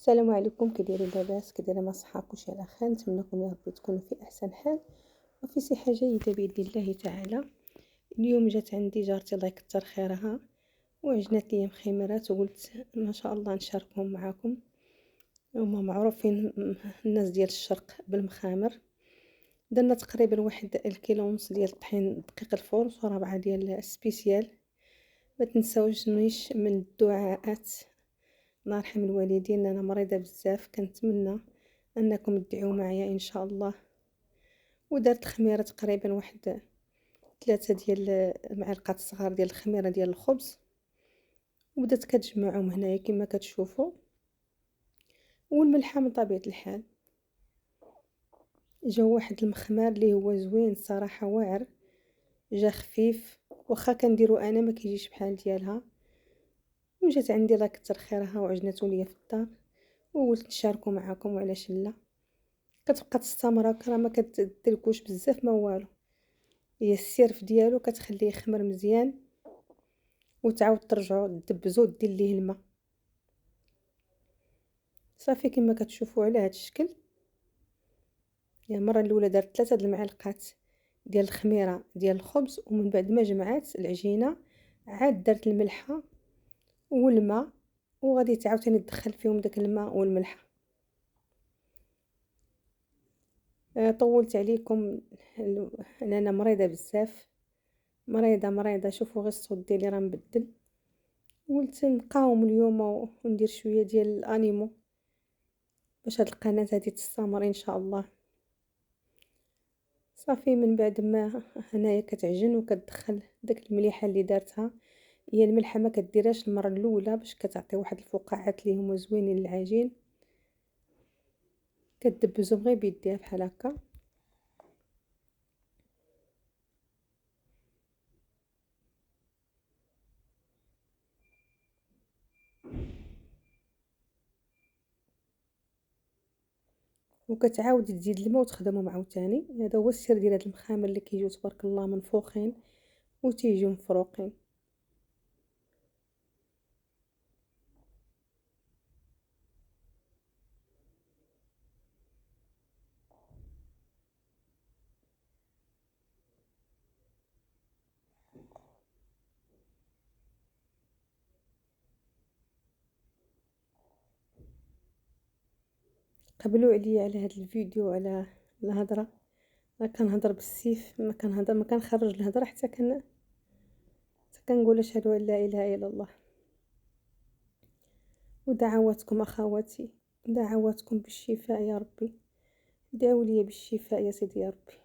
السلام عليكم، كي دايرين لاباس؟ كي دايرين مع صحابكم؟ واش على خير؟ نتمنىكم يا رب تكونوا في احسن حال وفي صحه جيده باذن الله تعالى. اليوم جات عندي جارتي الله يكثر خيرها وعجنات لي مخيمرات وقلت ما شاء الله نشاركهم معكم. هما معروفين الناس ديال الشرق بالمخامر. درنا تقريبا واحد الكيلو ونص ديال الطحين دقيق الفرن وربعه ديال السبيسيال. ما تنساوش من الدعاءات، الله يرحم الوالدين، انا مريضه بزاف، كنتمنى انكم تدعوا معايا ان شاء الله. ودرت خميره تقريبا واحد 3 ديال المعالق صغار ديال الخميره ديال الخبز، وبدات كتجمعهم هنايا كما كتشوفوا. والملحه من طبيعه الحال جا واحد المخمار اللي هو زوين صراحه، واعر، جا خفيف، واخا كنديرو انا ما كيجيش بحال ديالها. وجات عندي الله كتر خيرها وعجناتو ليا في الدار وقلت نشاركو معاكم، وعلاش لا. كتبقى تستمر هكا، راه ما كتدلكوش بزاف ما والو، هي السيرف ديالو كتخليه يخمر مزيان وتعاود ترجعو تدبزو دير ليه الماء. صافي كما كتشوفوا على هذا الشكل. يعني المره الاولى درت 3 د المعالق ديال الخميره ديال الخبز، ومن بعد ما جمعات العجينه عاد درت الملحه والماء، وغادي تعاوتاني تدخل فيهم داك الماء والملح. طولت عليكم، انا مريضه بزاف، مريضه. شوفوا غير الصوت ديالي راه مبدل. قلت نقاوم اليوم وندير شويه ديال الانيمو باش هاد القناه هادي تستمر ان شاء الله. صافي من بعد ما هنايا كتعجن وكتدخل داك المليحه اللي دارتها. هي الملحه ما كديرهاش المره الاولى باش كتعطي واحد الفقاعات اللي هما زوينين للعجين، كدبزهم غير بيديها بحال هكا. وكتعاود تزيد الماء وتخدمهم عاوتاني. هذا هو السر ديال هاد المخامر اللي كيجيو تبارك الله منفوخين وتيجيو مفروقين. قبلوا عليا على هذا الفيديو على الهضره، راه كنهضر بالسيف، ما كنخرج الهضره حتى كنقول اشهد ان لا اله الا الله. ودعواتكم اخواتي، دعواتكم بالشفاء يا ربي، دعوا لي بالشفاء يا سيدي يا ربي.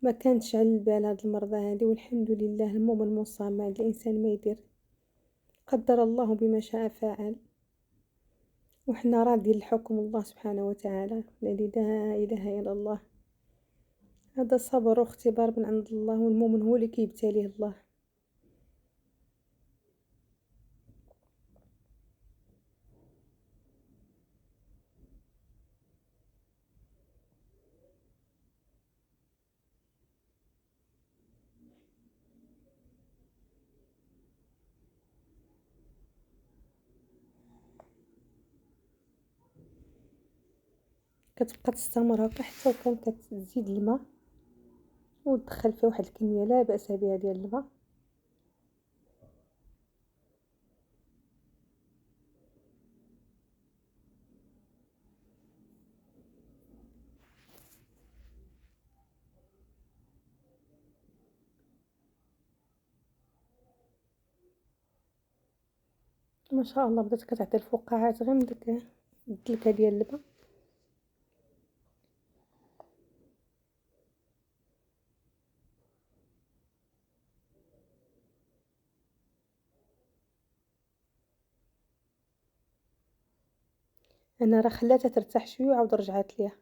ما كانتش على البال هاد المرضى هادي، والحمد لله. المهم المصاب ما عند الانسان ما يدير، قدر الله بما شاء فعل، وحنا راضيين لحكم الله سبحانه وتعالى الذي لا اله الا الله. هذا صبر واختبار من عند الله، والمؤمن هو اللي كيبتليه الله. كتبقى تستمر هكا حتى وكان كتزيد الماء وتدخل فيه واحد الكميه لا باس بها ديال الماء. ما شاء الله بدات كتعطي الفقاعات غير من داك الدلكه ديال الماء. انا راه خلاتها ترتاح شويه وعاود رجعت ليها.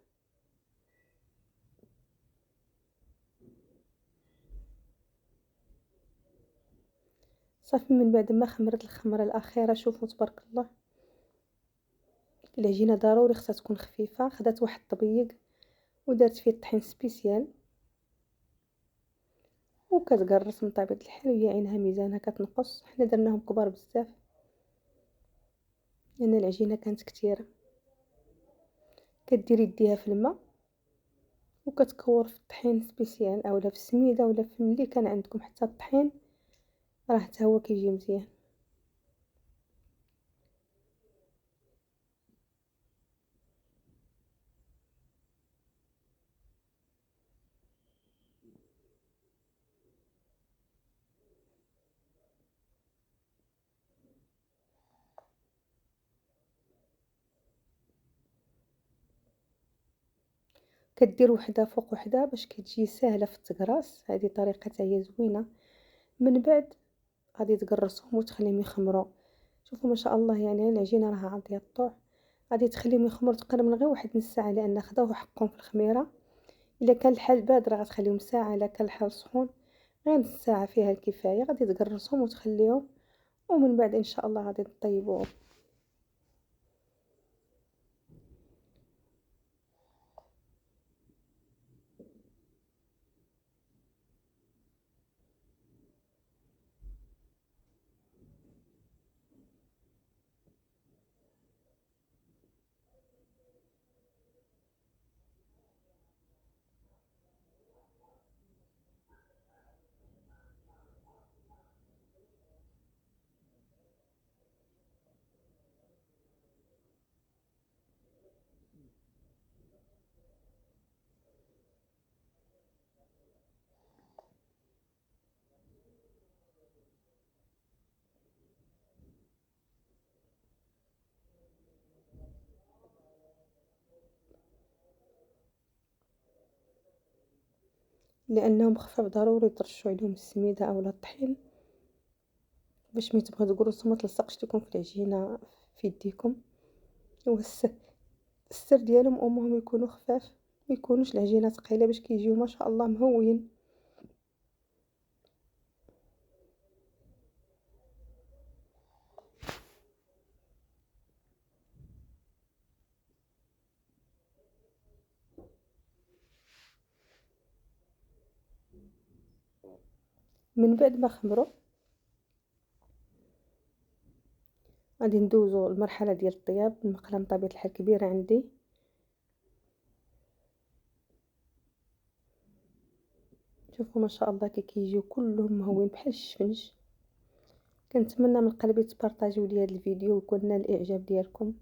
صافي من بعد ما خمرت الخمره الاخيره، شوفوا تبارك الله، العجينه ضروري خصها تكون خفيفه. خدات واحد الطبيق ودرت فيه الطحين سبيسيال، وكتقرص من طبيعة الحال، وهي عينها ميزانها كتنقص. حنا درناهم كبار بزاف لان العجينه كانت كثيره. كديري يديها في الماء وكتكور في الطحين سبيسيال اولا في السميده ولا في اللي كان عندكم، حتى الطحين راه حتى هو كيجي مزيان. كدير وحده فوق وحده باش كتجي ساهله في التقراص. هذه طريقه هي زوينه. من بعد غادي تقرصهم وتخليهم يخمروا. شوفوا ما شاء الله، يعني العجينه راها عاطيه الطوع. غادي تخليهم يخمروا تقريبا غير واحد نص ساعه، لان خداو حقهم في الخميره. الا كان الحال بارد راه غتخليهم ساعه، الا كان الحال سخون غير نص ساعه فيها الكفايه. غادي تقرصهم وتخليهم، ومن بعد ان شاء الله غادي تطيبوهم. لانهم خفاف ضروري ترشوا عليهم السميده اولا الطحين باش ملي تبغيو تقرصوا ما تلصقش لكم في العجينه في يديكم. هو السر ديالهم امهم يكونوا خفاف، ما يكونوش العجينه ثقيله باش كيجيو ما شاء الله مهويين. من بعد ما خمروا غادي ندوزو المرحله ديال الطياب. المقله من طبيعه الحال كبيره عندي. شوفوا ما شاء الله كي كيجيو كلهم مهوين بحال الشفنج. كنتمنى من قلبي تبارطاجيو لي هذا الفيديو ويكون نال الاعجاب ديالكم،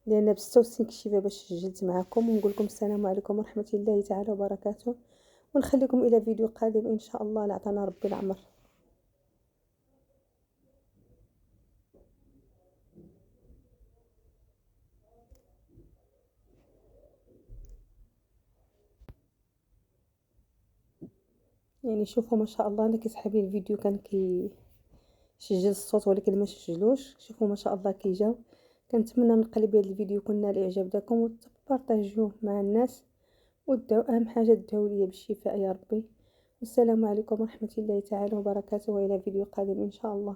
لان ب66 كشيفه باش سجلت معكم. ونقول لكم السلام عليكم ورحمه الله تعالى وبركاته، ونخليكم الى فيديو قادم ان شاء الله. لعطانا ربي العمر. يعني شوفوا ما شاء الله، انا كيسحب لي الفيديو كان كيسجل الصوت ولكن ما سجلوش. شوفوا ما شاء الله كي جاو. كنتمنى من قلبي هذا الفيديو يكون نال الاعجاب ديالكم وتبارطاجيوه مع الناس، وادعوا اهم حاجه ادعوا لي بالشفاء يا ربي. والسلام عليكم ورحمه الله تعالى وبركاته، والى فيديو قادم ان شاء الله.